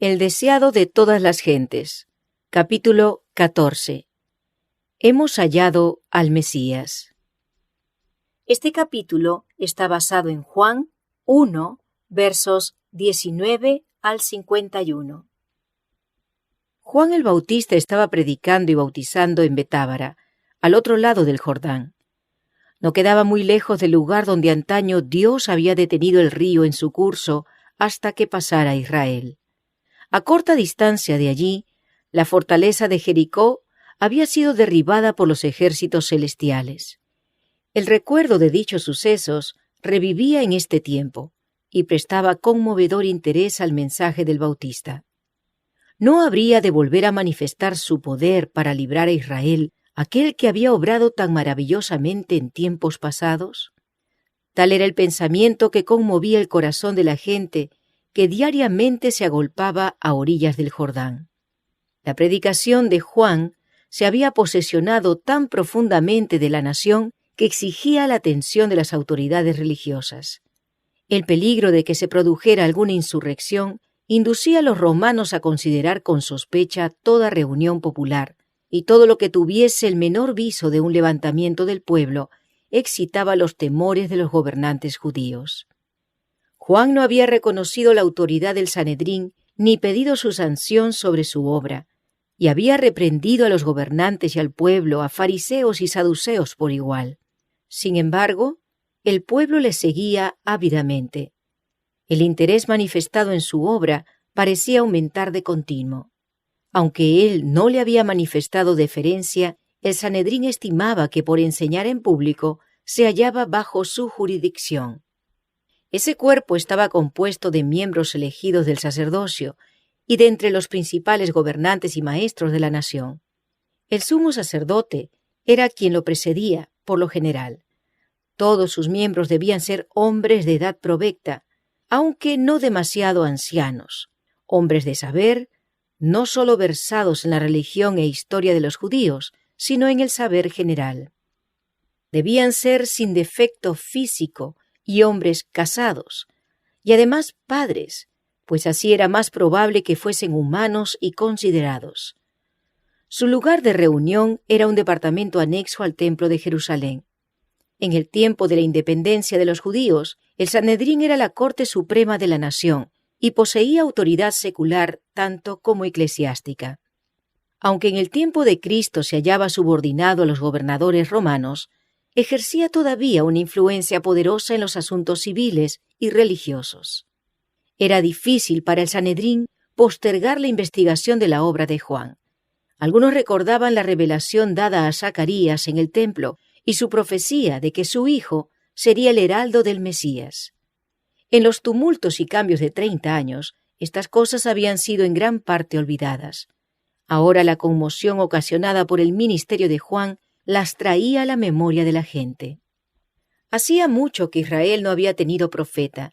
El deseado de todas las gentes. Capítulo 14. Hemos hallado al Mesías. Este capítulo está basado en Juan 1, versos 19 al 51. Juan el Bautista estaba predicando y bautizando en Betábara, al otro lado del Jordán. No quedaba muy lejos del lugar donde antaño Dios había detenido el río en su curso hasta que pasara Israel. A corta distancia de allí, la fortaleza de Jericó había sido derribada por los ejércitos celestiales. El recuerdo de dichos sucesos revivía en este tiempo y prestaba conmovedor interés al mensaje del Bautista. ¿No habría de volver a manifestar su poder para librar a Israel, aquel que había obrado tan maravillosamente en tiempos pasados? Tal era el pensamiento que conmovía el corazón de la gente que diariamente se agolpaba a orillas del Jordán. La predicación de Juan se había posesionado tan profundamente de la nación que exigía la atención de las autoridades religiosas. El peligro de que se produjera alguna insurrección inducía a los romanos a considerar con sospecha toda reunión popular, y todo lo que tuviese el menor viso de un levantamiento del pueblo excitaba los temores de los gobernantes judíos. Juan no había reconocido la autoridad del Sanedrín ni pedido su sanción sobre su obra, y había reprendido a los gobernantes y al pueblo, a fariseos y saduceos por igual. Sin embargo, el pueblo le seguía ávidamente. El interés manifestado en su obra parecía aumentar de continuo. Aunque él no le había manifestado deferencia, el Sanedrín estimaba que por enseñar en público se hallaba bajo su jurisdicción. Ese cuerpo estaba compuesto de miembros elegidos del sacerdocio y de entre los principales gobernantes y maestros de la nación. El sumo sacerdote era quien lo precedía, por lo general. Todos sus miembros debían ser hombres de edad provecta, aunque no demasiado ancianos, hombres de saber, no solo versados en la religión e historia de los judíos, sino en el saber general. Debían ser sin defecto físico y hombres casados, y además padres, pues así era más probable que fuesen humanos y considerados. Su lugar de reunión era un departamento anexo al Templo de Jerusalén. En el tiempo de la independencia de los judíos, el Sanedrín era la corte suprema de la nación y poseía autoridad secular tanto como eclesiástica. Aunque en el tiempo de Cristo se hallaba subordinado a los gobernadores romanos, ejercía todavía una influencia poderosa en los asuntos civiles y religiosos. Era difícil para el Sanedrín postergar la investigación de la obra de Juan. Algunos recordaban la revelación dada a Zacarías en el templo y su profecía de que su hijo sería el heraldo del Mesías. En los tumultos y cambios de 30 años, estas cosas habían sido en gran parte olvidadas. Ahora la conmoción ocasionada por el ministerio de Juan las traía a la memoria de la gente. Hacía mucho que Israel no había tenido profeta.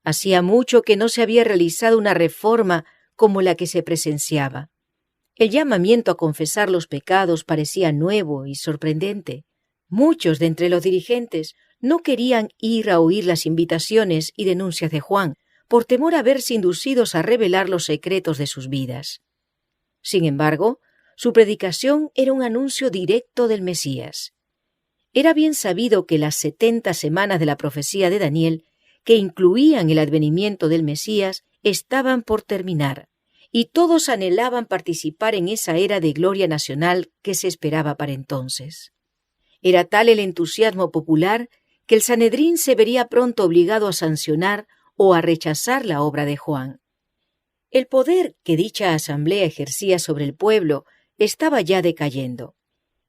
Hacía mucho que no se había realizado una reforma como la que se presenciaba. El llamamiento a confesar los pecados parecía nuevo y sorprendente. Muchos de entre los dirigentes no querían ir a oír las invitaciones y denuncias de Juan, por temor a verse inducidos a revelar los secretos de sus vidas. Sin embargo, su predicación era un anuncio directo del Mesías. Era bien sabido que las 70 semanas de la profecía de Daniel, que incluían el advenimiento del Mesías, estaban por terminar, y todos anhelaban participar en esa era de gloria nacional que se esperaba para entonces. Era tal el entusiasmo popular que el Sanedrín se vería pronto obligado a sancionar o a rechazar la obra de Juan. El poder que dicha asamblea ejercía sobre el pueblo estaba ya decayendo.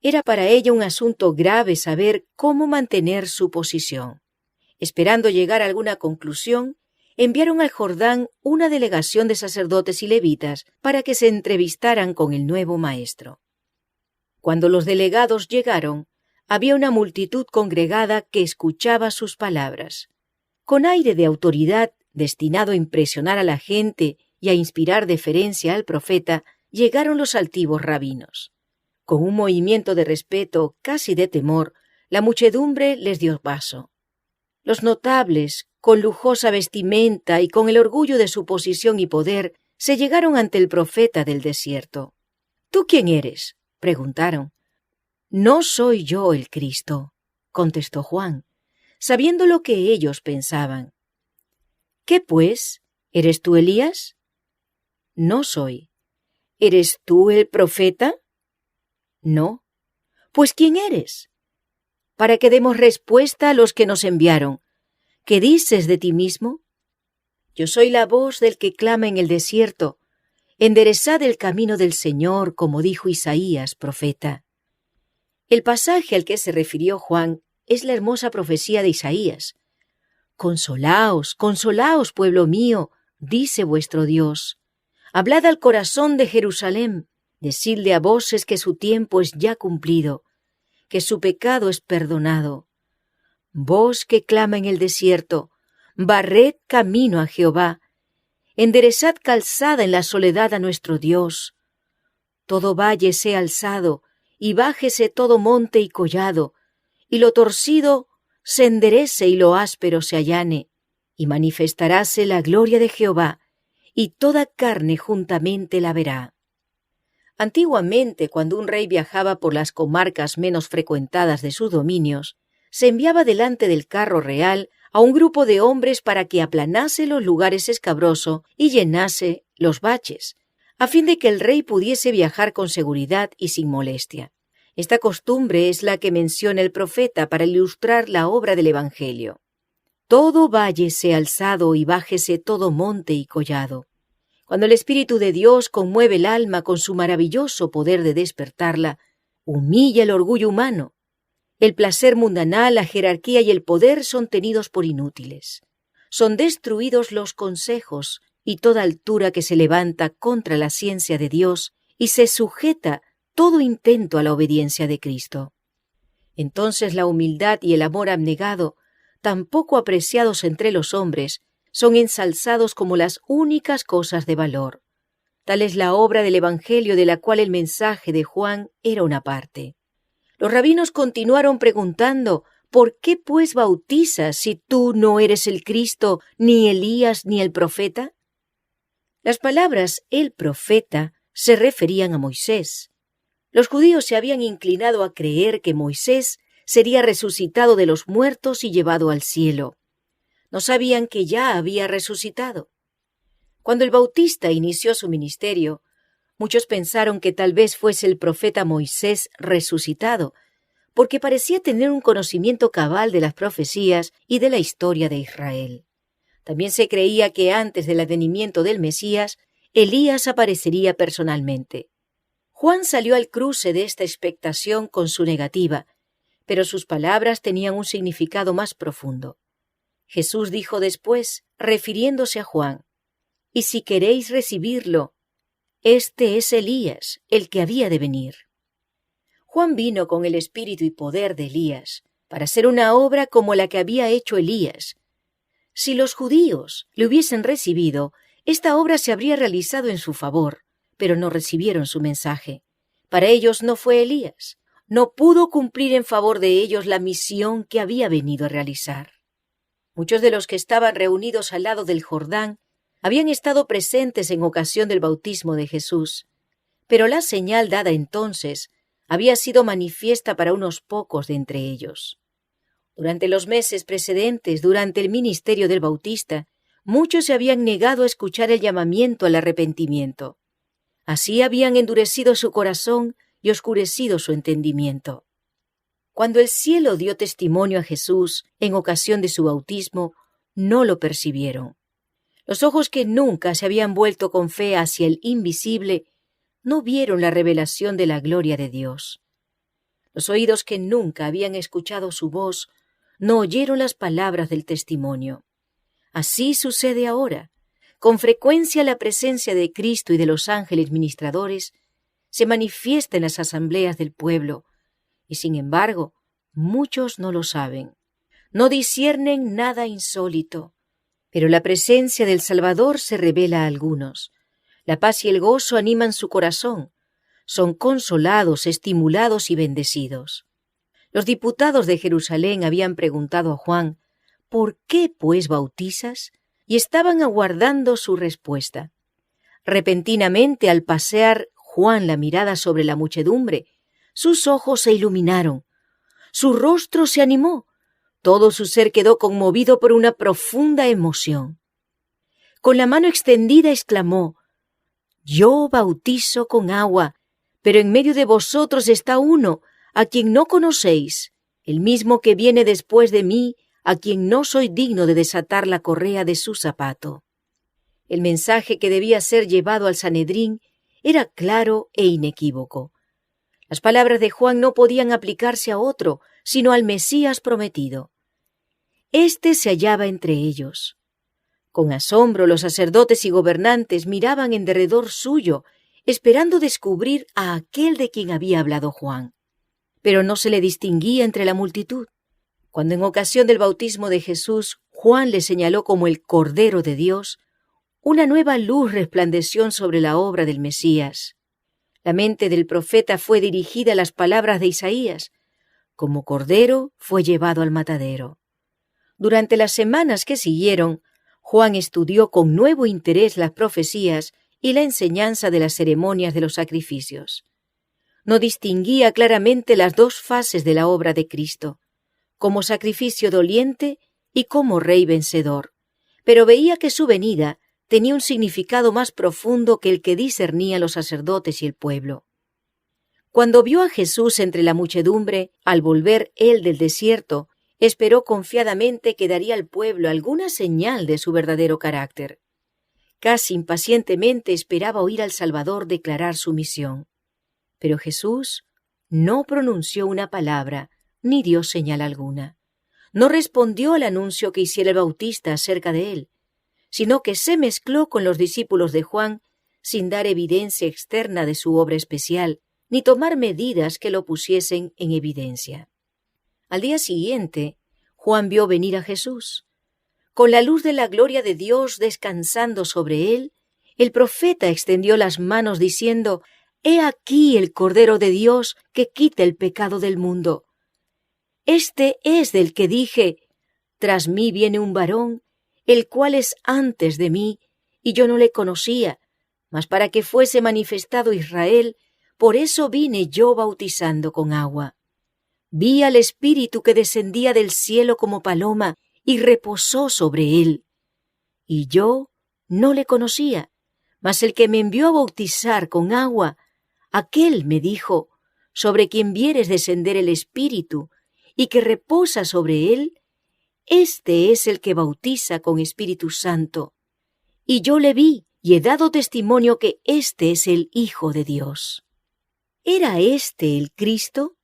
Era para ella un asunto grave saber cómo mantener su posición. Esperando llegar a alguna conclusión, enviaron al Jordán una delegación de sacerdotes y levitas para que se entrevistaran con el nuevo maestro. Cuando los delegados llegaron, había una multitud congregada que escuchaba sus palabras. Con aire de autoridad, destinado a impresionar a la gente y a inspirar deferencia al profeta, llegaron los altivos rabinos. Con un movimiento de respeto, casi de temor, la muchedumbre les dio paso. Los notables, con lujosa vestimenta y con el orgullo de su posición y poder, se llegaron ante el profeta del desierto. ¿Tú quién eres?, preguntaron. No soy yo el Cristo, contestó Juan, sabiendo lo que ellos pensaban. ¿Qué pues? ¿Eres tú Elías? No soy. ¿Eres tú el profeta? No. Pues ¿quién eres? Para que demos respuesta a los que nos enviaron. ¿Qué dices de ti mismo? Yo soy la voz del que clama en el desierto. Enderezad el camino del Señor, como dijo Isaías, profeta. El pasaje al que se refirió Juan es la hermosa profecía de Isaías. Consolaos, consolaos, pueblo mío, dice vuestro Dios. Hablad al corazón de Jerusalén, decidle a voces que su tiempo es ya cumplido, que su pecado es perdonado. Voz que clama en el desierto, barred camino a Jehová, enderezad calzada en la soledad a nuestro Dios. Todo valle sea alzado, y bájese todo monte y collado, y lo torcido se enderece y lo áspero se allane, y manifestaráse la gloria de Jehová, y toda carne juntamente la verá. Antiguamente, cuando un rey viajaba por las comarcas menos frecuentadas de sus dominios, se enviaba delante del carro real a un grupo de hombres para que aplanase los lugares escabrosos y llenase los baches, a fin de que el rey pudiese viajar con seguridad y sin molestia. Esta costumbre es la que menciona el profeta para ilustrar la obra del Evangelio. Todo valle sea alzado y bájese todo monte y collado. Cuando el Espíritu de Dios conmueve el alma con su maravilloso poder de despertarla, humilla el orgullo humano. El placer mundanal, la jerarquía y el poder son tenidos por inútiles. Son destruidos los consejos y toda altura que se levanta contra la ciencia de Dios y se sujeta todo intento a la obediencia de Cristo. Entonces la humildad y el amor abnegado, tan poco apreciados entre los hombres, son ensalzados como las únicas cosas de valor. Tal es la obra del Evangelio de la cual el mensaje de Juan era una parte. Los rabinos continuaron preguntando, ¿por qué pues bautizas si tú no eres el Cristo, ni Elías, ni el profeta? Las palabras el profeta se referían a Moisés. Los judíos se habían inclinado a creer que Moisés sería resucitado de los muertos y llevado al cielo. No sabían que ya había resucitado. Cuando el Bautista inició su ministerio, muchos pensaron que tal vez fuese el profeta Moisés resucitado, porque parecía tener un conocimiento cabal de las profecías y de la historia de Israel. También se creía que antes del advenimiento del Mesías, Elías aparecería personalmente. Juan salió al cruce de esta expectación con su negativa, pero sus palabras tenían un significado más profundo. Jesús dijo después, refiriéndose a Juan, «Y si queréis recibirlo, este es Elías, el que había de venir». Juan vino con el espíritu y poder de Elías, para hacer una obra como la que había hecho Elías. Si los judíos le hubiesen recibido, esta obra se habría realizado en su favor, pero no recibieron su mensaje. Para ellos no fue Elías, no pudo cumplir en favor de ellos la misión que había venido a realizar. Muchos de los que estaban reunidos al lado del Jordán habían estado presentes en ocasión del bautismo de Jesús, pero la señal dada entonces había sido manifiesta para unos pocos de entre ellos. Durante los meses precedentes, durante el ministerio del Bautista, muchos se habían negado a escuchar el llamamiento al arrepentimiento. Así habían endurecido su corazón y oscurecido su entendimiento. Cuando el cielo dio testimonio a Jesús en ocasión de su bautismo, no lo percibieron. Los ojos que nunca se habían vuelto con fe hacia el invisible no vieron la revelación de la gloria de Dios. Los oídos que nunca habían escuchado su voz no oyeron las palabras del testimonio. Así sucede ahora. Con frecuencia la presencia de Cristo y de los ángeles ministradores se manifiesta en las asambleas del pueblo, y sin embargo, muchos no lo saben. No disciernen nada insólito, pero la presencia del Salvador se revela a algunos. La paz y el gozo animan su corazón. Son consolados, estimulados y bendecidos. Los diputados de Jerusalén habían preguntado a Juan, ¿por qué pues bautizas? Y estaban aguardando su respuesta. Repentinamente, al pasear Juan la mirada sobre la muchedumbre, sus ojos se iluminaron, su rostro se animó, todo su ser quedó conmovido por una profunda emoción. Con la mano extendida exclamó: «Yo bautizo con agua, pero en medio de vosotros está uno a quien no conocéis, el mismo que viene después de mí, a quien no soy digno de desatar la correa de su zapato». El mensaje que debía ser llevado al Sanedrín era claro e inequívoco. Las palabras de Juan no podían aplicarse a otro, sino al Mesías prometido. Este se hallaba entre ellos. Con asombro los sacerdotes y gobernantes miraban en derredor suyo, esperando descubrir a aquel de quien había hablado Juan. Pero no se le distinguía entre la multitud. Cuando en ocasión del bautismo de Jesús Juan le señaló como el Cordero de Dios, una nueva luz resplandeció sobre la obra del Mesías. La mente del profeta fue dirigida a las palabras de Isaías: «Como cordero fue llevado al matadero». Durante las semanas que siguieron, Juan estudió con nuevo interés las profecías y la enseñanza de las ceremonias de los sacrificios. No distinguía claramente las dos fases de la obra de Cristo, como sacrificio doliente y como rey vencedor, pero veía que su venida tenía un significado más profundo que el que discernían los sacerdotes y el pueblo. Cuando vio a Jesús entre la muchedumbre, al volver él del desierto, esperó confiadamente que daría al pueblo alguna señal de su verdadero carácter. Casi impacientemente esperaba oír al Salvador declarar su misión. Pero Jesús no pronunció una palabra, ni dio señal alguna. No respondió al anuncio que hiciera el Bautista acerca de él, sino que se mezcló con los discípulos de Juan sin dar evidencia externa de su obra especial, ni tomar medidas que lo pusiesen en evidencia. Al día siguiente, Juan vio venir a Jesús. Con la luz de la gloria de Dios descansando sobre él, el profeta extendió las manos diciendo: «He aquí el Cordero de Dios que quita el pecado del mundo. Este es del que dije: tras mí viene un varón, el cual es antes de mí, y yo no le conocía, mas para que fuese manifestado Israel, por eso vine yo bautizando con agua». Vi al Espíritu que descendía del cielo como paloma y reposó sobre él. Y yo no le conocía, mas el que me envió a bautizar con agua, aquel me dijo: «Sobre quien vieres descender el Espíritu y que reposa sobre él, este es el que bautiza con Espíritu Santo». Y yo le vi y he dado testimonio que este es el Hijo de Dios. ¿Era este el Cristo?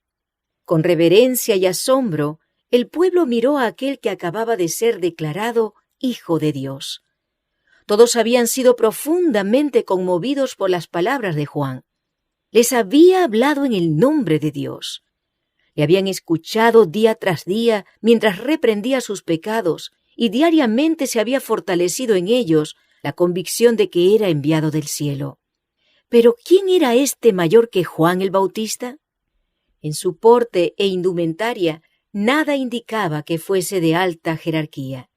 Con reverencia y asombro, el pueblo miró a aquel que acababa de ser declarado Hijo de Dios. Todos habían sido profundamente conmovidos por las palabras de Juan. Les había hablado en el nombre de Dios. Le habían escuchado día tras día mientras reprendía sus pecados, y diariamente se había fortalecido en ellos la convicción de que era enviado del cielo. Pero ¿quién era este mayor que Juan el Bautista? En su porte e indumentaria nada indicaba que fuese de alta jerarquía.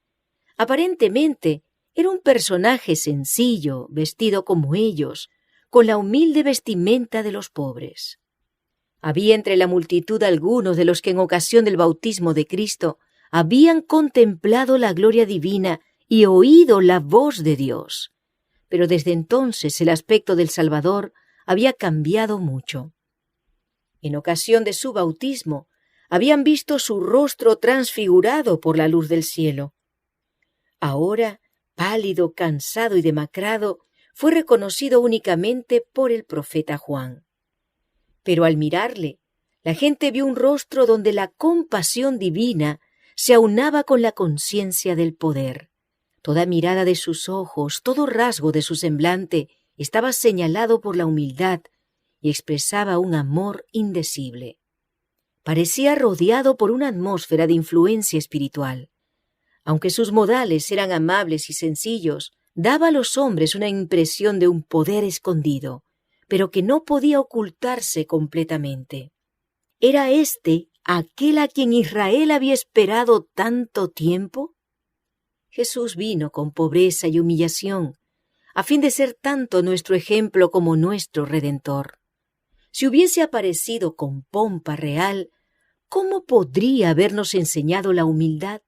Aparentemente era un personaje sencillo, vestido como ellos, con la humilde vestimenta de los pobres. Había entre la multitud algunos de los que en ocasión del bautismo de Cristo habían contemplado la gloria divina y oído la voz de Dios. Pero desde entonces el aspecto del Salvador había cambiado mucho. En ocasión de su bautismo, habían visto su rostro transfigurado por la luz del cielo. Ahora, pálido, cansado y demacrado, fue reconocido únicamente por el profeta Juan. Pero al mirarle, la gente vio un rostro donde la compasión divina se aunaba con la conciencia del poder. Toda mirada de sus ojos, todo rasgo de su semblante estaba señalado por la humildad y expresaba un amor indecible. Parecía rodeado por una atmósfera de influencia espiritual. Aunque sus modales eran amables y sencillos, daba a los hombres una impresión de un poder escondido, pero que no podía ocultarse completamente. ¿Era este aquel a quien Israel había esperado tanto tiempo? Jesús vino con pobreza y humillación, a fin de ser tanto nuestro ejemplo como nuestro Redentor. Si hubiese aparecido con pompa real, ¿cómo podría habernos enseñado la humildad?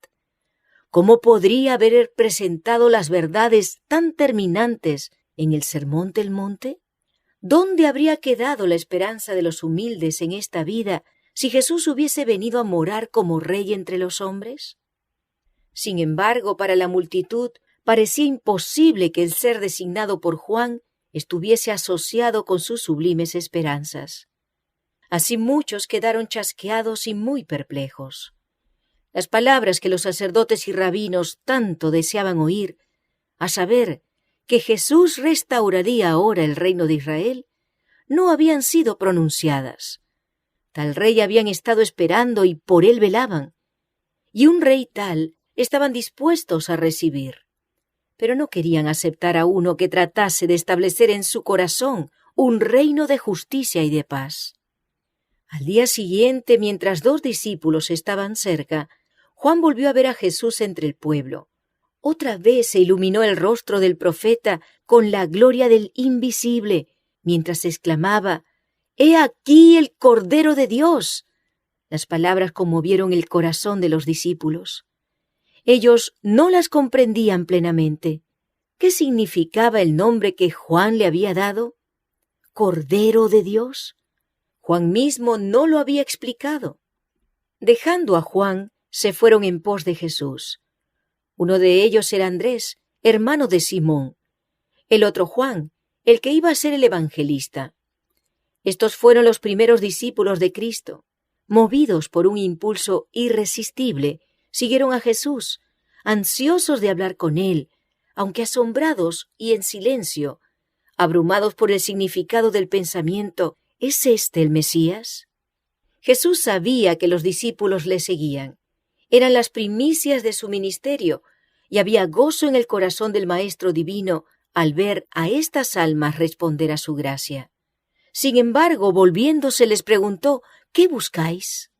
¿Cómo podría haber presentado las verdades tan terminantes en el Sermón del Monte? ¿Dónde habría quedado la esperanza de los humildes en esta vida si Jesús hubiese venido a morar como Rey entre los hombres? Sin embargo, para la multitud parecía imposible que el ser designado por Juan estuviese asociado con sus sublimes esperanzas. Así muchos quedaron chasqueados y muy perplejos. Las palabras que los sacerdotes y rabinos tanto deseaban oír, a saber, que Jesús restauraría ahora el reino de Israel, no habían sido pronunciadas. Tal rey habían estado esperando y por él velaban, y un rey tal estaban dispuestos a recibir. Pero no querían aceptar a uno que tratase de establecer en su corazón un reino de justicia y de paz. Al día siguiente, mientras 2 discípulos estaban cerca, Juan volvió a ver a Jesús entre el pueblo. Otra vez se iluminó el rostro del profeta con la gloria del invisible, mientras exclamaba: «¡He aquí el Cordero de Dios!». Las palabras conmovieron el corazón de los discípulos. Ellos no las comprendían plenamente. ¿Qué significaba el nombre que Juan le había dado? ¿Cordero de Dios? Juan mismo no lo había explicado. Dejando a Juan, se fueron en pos de Jesús. Uno de ellos era Andrés, hermano de Simón. El otro Juan, el que iba a ser el evangelista. Estos fueron los primeros discípulos de Cristo. Movidos por un impulso irresistible, siguieron a Jesús, ansiosos de hablar con él, aunque asombrados y en silencio, abrumados por el significado del pensamiento: ¿es este el Mesías? Jesús sabía que los discípulos le seguían. Eran las primicias de su ministerio, y había gozo en el corazón del Maestro Divino al ver a estas almas responder a su gracia. Sin embargo, volviéndose, les preguntó: ¿qué buscáis?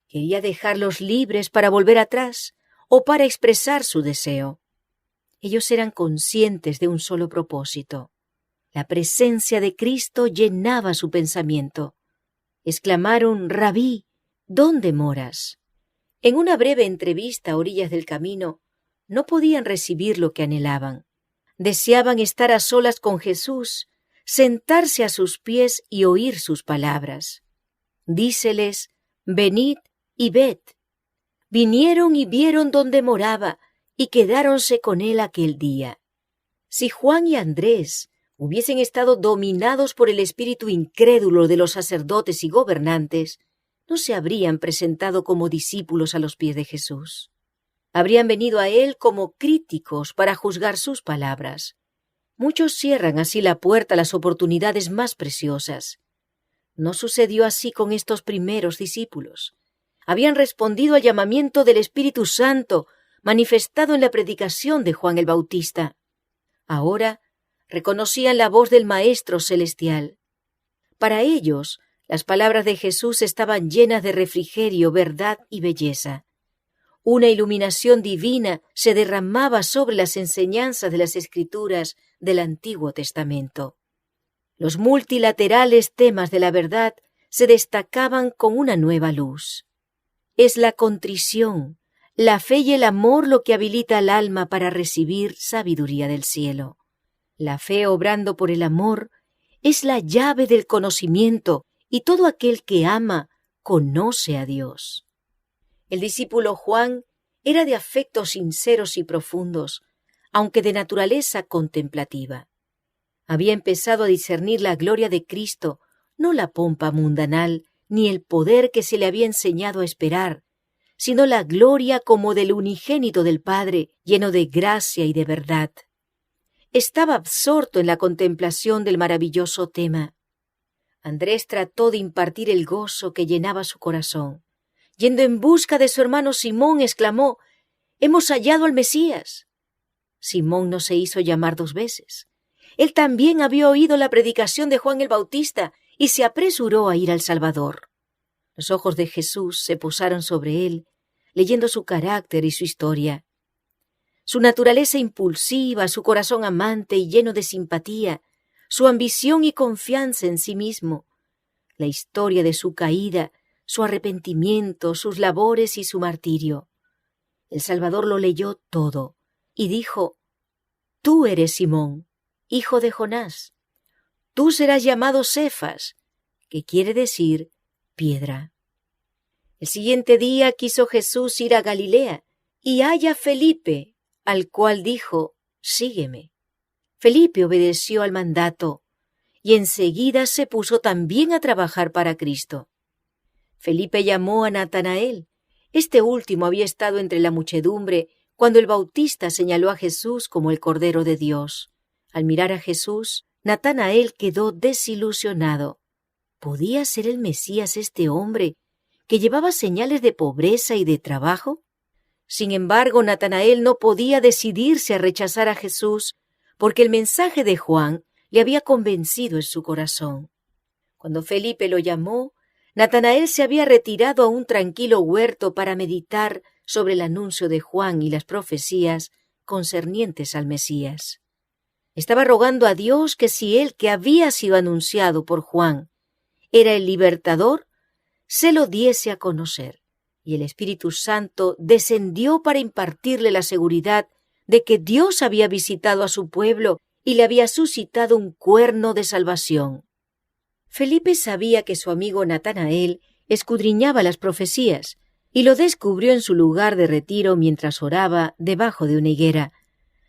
¿Quería dejarlos libres para volver atrás o para expresar su deseo? Ellos eran conscientes de un solo propósito. La presencia de Cristo llenaba su pensamiento. Exclamaron: «Rabí, ¿dónde moras?». En una breve entrevista a orillas del camino, no podían recibir lo que anhelaban. Deseaban estar a solas con Jesús, sentarse a sus pies y oír sus palabras. Díceles: «Venid y ved». Vinieron y vieron dónde moraba y quedáronse con él aquel día. Si Juan y Andrés hubiesen estado dominados por el espíritu incrédulo de los sacerdotes y gobernantes, no se habrían presentado como discípulos a los pies de Jesús. Habrían venido a él como críticos para juzgar sus palabras. Muchos cierran así la puerta a las oportunidades más preciosas. No sucedió así con estos primeros discípulos. Habían respondido al llamamiento del Espíritu Santo manifestado en la predicación de Juan el Bautista. Ahora reconocían la voz del Maestro Celestial. Para ellos, las palabras de Jesús estaban llenas de refrigerio, verdad y belleza. Una iluminación divina se derramaba sobre las enseñanzas de las Escrituras del Antiguo Testamento. Los multilaterales temas de la verdad se destacaban con una nueva luz. Es la contrición, la fe y el amor lo que habilita al alma para recibir sabiduría del cielo. La fe, obrando por el amor, es la llave del conocimiento, y todo aquel que ama conoce a Dios. El discípulo Juan era de afectos sinceros y profundos, aunque de naturaleza contemplativa. Había empezado a discernir la gloria de Cristo, no la pompa mundanal, ni el poder que se le había enseñado a esperar, sino la gloria como del unigénito del Padre, lleno de gracia y de verdad. Estaba absorto en la contemplación del maravilloso tema. Andrés trató de impartir el gozo que llenaba su corazón. Yendo en busca de su hermano Simón, exclamó: «¡Hemos hallado al Mesías!». Simón no se hizo llamar 2 veces. Él también había oído la predicación de Juan el Bautista y se apresuró a ir al Salvador. Los ojos de Jesús se posaron sobre él, leyendo su carácter y su historia. Su naturaleza impulsiva, su corazón amante y lleno de simpatía, su ambición y confianza en sí mismo, la historia de su caída, su arrepentimiento, sus labores y su martirio. El Salvador lo leyó todo y dijo: «Tú eres Simón, hijo de Jonás. Tú serás llamado Cefas», que quiere decir piedra. El siguiente día quiso Jesús ir a Galilea y halla a Felipe, al cual dijo: «Sígueme». Felipe obedeció al mandato y enseguida se puso también a trabajar para Cristo. Felipe llamó a Natanael. Este último había estado entre la muchedumbre cuando el Bautista señaló a Jesús como el Cordero de Dios. Al mirar a Jesús, Natanael quedó desilusionado. ¿Podía ser el Mesías este hombre que llevaba señales de pobreza y de trabajo? Sin embargo, Natanael no podía decidirse a rechazar a Jesús porque el mensaje de Juan le había convencido en su corazón. Cuando Felipe lo llamó, Natanael se había retirado a un tranquilo huerto para meditar sobre el anuncio de Juan y las profecías concernientes al Mesías. Estaba rogando a Dios que si él, que había sido anunciado por Juan, era el libertador, se lo diese a conocer, y el Espíritu Santo descendió para impartirle la seguridad de que Dios había visitado a su pueblo y le había suscitado un cuerno de salvación. Felipe sabía que su amigo Natanael escudriñaba las profecías y lo descubrió en su lugar de retiro mientras oraba debajo de una higuera,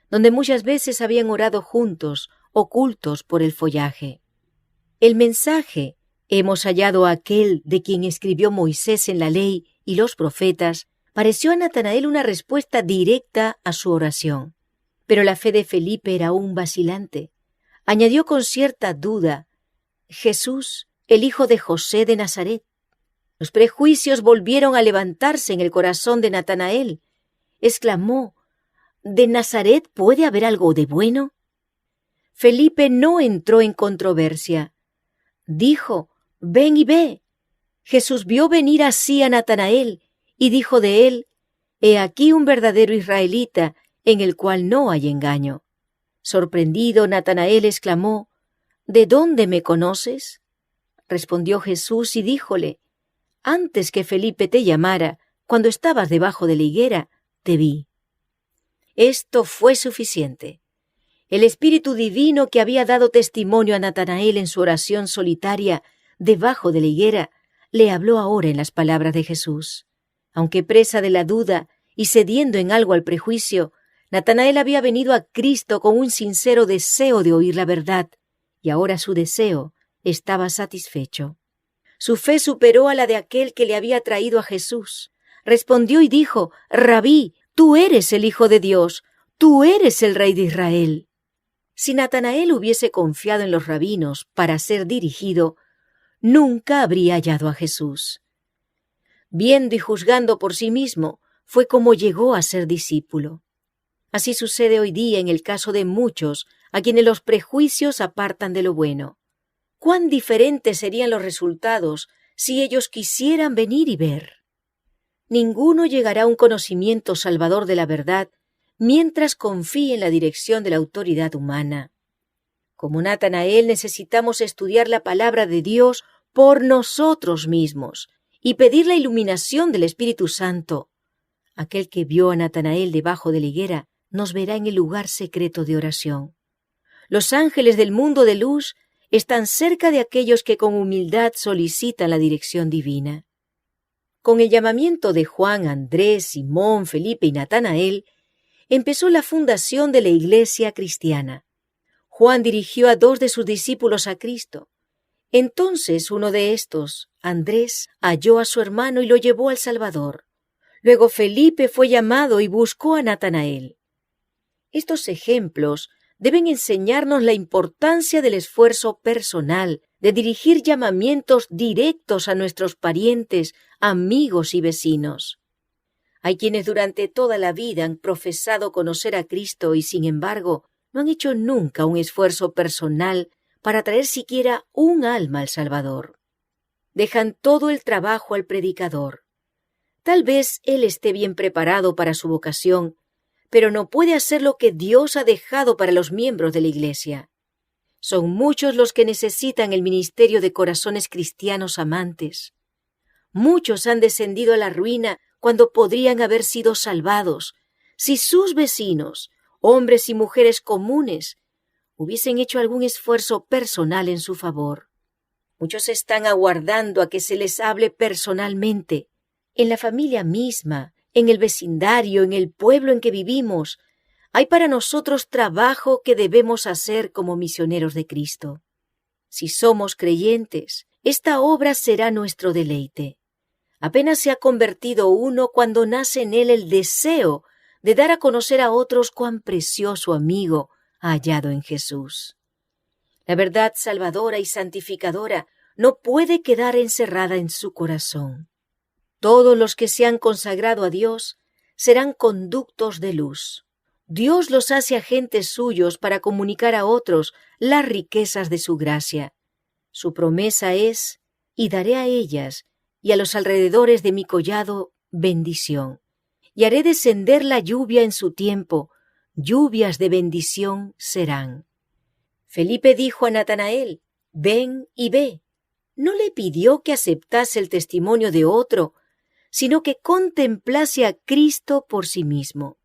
donde muchas veces habían orado juntos, ocultos por el follaje. El mensaje: «Hemos hallado a aquel de quien escribió Moisés en la ley y los profetas», pareció a Natanael una respuesta directa a su oración. Pero la fe de Felipe era aún vacilante. Añadió con cierta duda: «Jesús, el hijo de José de Nazaret». Los prejuicios volvieron a levantarse en el corazón de Natanael. Exclamó: «¿De Nazaret puede haber algo de bueno?». Felipe no entró en controversia. Dijo: «Ven y ve». Jesús vio venir así a Natanael y dijo de él: «He aquí un verdadero israelita, en el cual no hay engaño». Sorprendido, Natanael exclamó: «¿De dónde me conoces?». Respondió Jesús y díjole: «Antes que Felipe te llamara, cuando estabas debajo de la higuera, te vi». Esto fue suficiente. El Espíritu Divino que había dado testimonio a Natanael en su oración solitaria debajo de la higuera, le habló ahora en las palabras de Jesús. Aunque presa de la duda y cediendo en algo al prejuicio, Natanael había venido a Cristo con un sincero deseo de oír la verdad, y ahora su deseo estaba satisfecho. Su fe superó a la de aquel que le había traído a Jesús. Respondió y dijo: «Rabí, tú eres el Hijo de Dios, tú eres el Rey de Israel». Si Natanael hubiese confiado en los rabinos para ser dirigido, nunca habría hallado a Jesús. Viendo y juzgando por sí mismo, fue como llegó a ser discípulo. Así sucede hoy día en el caso de muchos a quienes los prejuicios apartan de lo bueno. ¿Cuán diferentes serían los resultados si ellos quisieran venir y ver? Ninguno llegará a un conocimiento salvador de la verdad mientras confíe en la dirección de la autoridad humana. Como Natanael, necesitamos estudiar la palabra de Dios por nosotros mismos y pedir la iluminación del Espíritu Santo. Aquel que vio a Natanael debajo de la higuera nos verá en el lugar secreto de oración. Los ángeles del mundo de luz están cerca de aquellos que con humildad solicitan la dirección divina. Con el llamamiento de Juan, Andrés, Simón, Felipe y Natanael, empezó la fundación de la Iglesia cristiana. Juan dirigió a 2 de sus discípulos a Cristo. Entonces uno de estos, Andrés, halló a su hermano y lo llevó al Salvador. Luego Felipe fue llamado y buscó a Natanael. Estos ejemplos deben enseñarnos la importancia del esfuerzo personal, de dirigir llamamientos directos a nuestros parientes, amigos y vecinos. Hay quienes durante toda la vida han profesado conocer a Cristo y, sin embargo, no han hecho nunca un esfuerzo personal para traer siquiera un alma al Salvador. Dejan todo el trabajo al predicador. Tal vez él esté bien preparado para su vocación, pero no puede hacer lo que Dios ha dejado para los miembros de la Iglesia. Son muchos los que necesitan el ministerio de corazones cristianos amantes. Muchos han descendido a la ruina cuando podrían haber sido salvados si sus vecinos, hombres y mujeres comunes, hubiesen hecho algún esfuerzo personal en su favor. Muchos están aguardando a que se les hable personalmente, en la familia misma, en el vecindario, en el pueblo en que vivimos. Hay para nosotros trabajo que debemos hacer como misioneros de Cristo. Si somos creyentes, esta obra será nuestro deleite. Apenas se ha convertido uno cuando nace en él el deseo de dar a conocer a otros cuán precioso amigo ha hallado en Jesús. La verdad salvadora y santificadora no puede quedar encerrada en su corazón. Todos los que se han consagrado a Dios serán conductos de luz. Dios los hace agentes suyos para comunicar a otros las riquezas de su gracia. Su promesa es: y daré a ellas y a los alrededores de mi collado bendición, y haré descender la lluvia en su tiempo, lluvias de bendición serán. Felipe dijo a Natanael: ven y ve. No le pidió que aceptase el testimonio de otro, sino que contemplase a Cristo por sí mismo.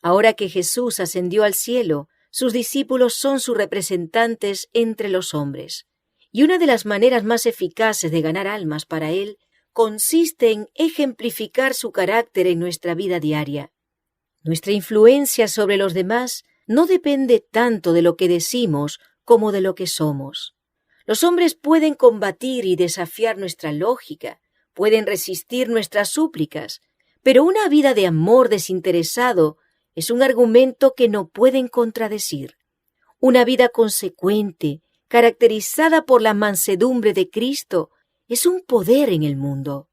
Ahora que Jesús ascendió al cielo, sus discípulos son sus representantes entre los hombres, y una de las maneras más eficaces de ganar almas para Él consiste en ejemplificar su carácter en nuestra vida diaria. Nuestra influencia sobre los demás no depende tanto de lo que decimos como de lo que somos. Los hombres pueden combatir y desafiar nuestra lógica, pueden resistir nuestras súplicas, pero una vida de amor desinteresado es un argumento que no pueden contradecir. Una vida consecuente, caracterizada por la mansedumbre de Cristo, es un poder en el mundo.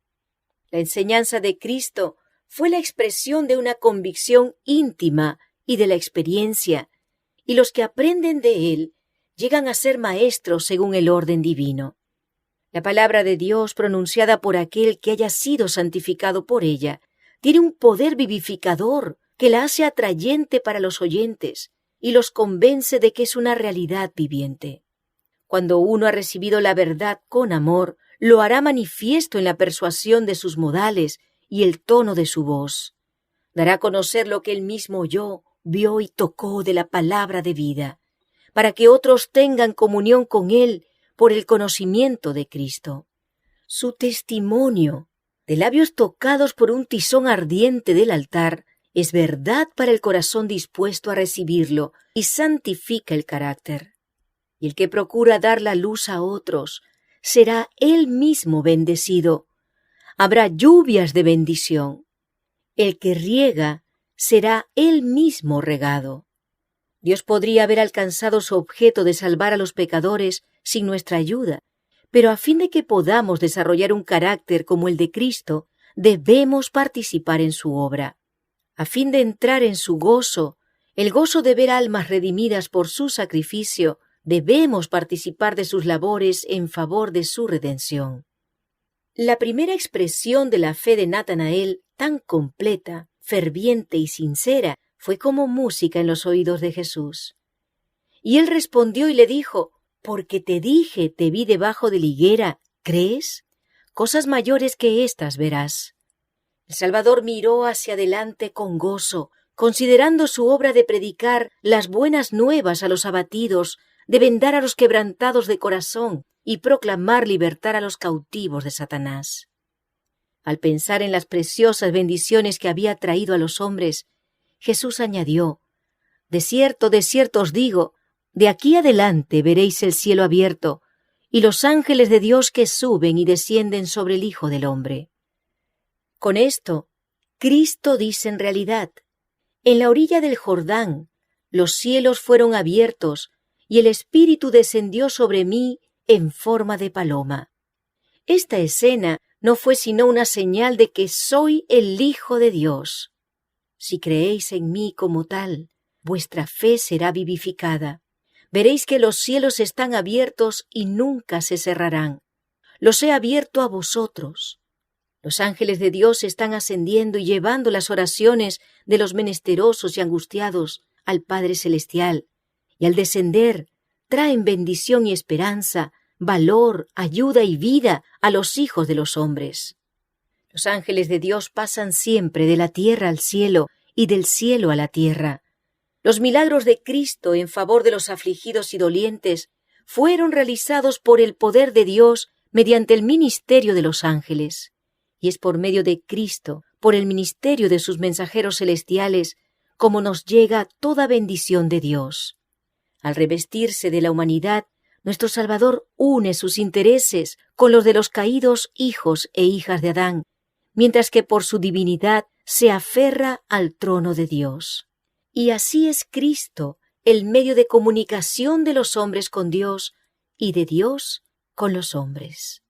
La enseñanza de Cristo fue la expresión de una convicción íntima y de la experiencia, y los que aprenden de Él llegan a ser maestros según el orden divino. La palabra de Dios pronunciada por aquel que haya sido santificado por ella tiene un poder vivificador que la hace atrayente para los oyentes y los convence de que es una realidad viviente. Cuando uno ha recibido la verdad con amor, lo hará manifiesto en la persuasión de sus modales y el tono de su voz. Dará a conocer lo que él mismo oyó, vio y tocó de la palabra de vida, para que otros tengan comunión con él por el conocimiento de Cristo. Su testimonio, de labios tocados por un tizón ardiente del altar, es verdad para el corazón dispuesto a recibirlo y santifica el carácter. Y el que procura dar la luz a otros será él mismo bendecido. Habrá lluvias de bendición. El que riega será él mismo regado. Dios podría haber alcanzado su objeto de salvar a los pecadores sin nuestra ayuda, pero a fin de que podamos desarrollar un carácter como el de Cristo, debemos participar en su obra. A fin de entrar en su gozo, el gozo de ver almas redimidas por su sacrificio, debemos participar de sus labores en favor de su redención. La primera expresión de la fe de Natanael, tan completa, ferviente y sincera, fue como música en los oídos de Jesús. Y él respondió y le dijo: porque te dije, te vi debajo de la higuera, ¿crees? Cosas mayores que estas verás. El Salvador miró hacia adelante con gozo, considerando su obra de predicar las buenas nuevas a los abatidos, de vendar a los quebrantados de corazón y proclamar libertad a los cautivos de Satanás. Al pensar en las preciosas bendiciones que había traído a los hombres, Jesús añadió: de cierto os digo, de aquí adelante veréis el cielo abierto y los ángeles de Dios que suben y descienden sobre el Hijo del Hombre. Con esto, Cristo dice en realidad: en la orilla del Jordán, los cielos fueron abiertos y el Espíritu descendió sobre mí en forma de paloma. Esta escena no fue sino una señal de que soy el Hijo de Dios. Si creéis en mí como tal, vuestra fe será vivificada. Veréis que los cielos están abiertos y nunca se cerrarán. Los he abierto a vosotros. Los ángeles de Dios están ascendiendo y llevando las oraciones de los menesterosos y angustiados al Padre Celestial, y al descender traen bendición y esperanza, valor, ayuda y vida a los hijos de los hombres. Los ángeles de Dios pasan siempre de la tierra al cielo y del cielo a la tierra. Los milagros de Cristo en favor de los afligidos y dolientes fueron realizados por el poder de Dios mediante el ministerio de los ángeles. Y es por medio de Cristo, por el ministerio de sus mensajeros celestiales, como nos llega toda bendición de Dios. Al revestirse de la humanidad, nuestro Salvador une sus intereses con los de los caídos hijos e hijas de Adán, mientras que por su divinidad se aferra al trono de Dios. Y así es Cristo, el medio de comunicación de los hombres con Dios y de Dios con los hombres.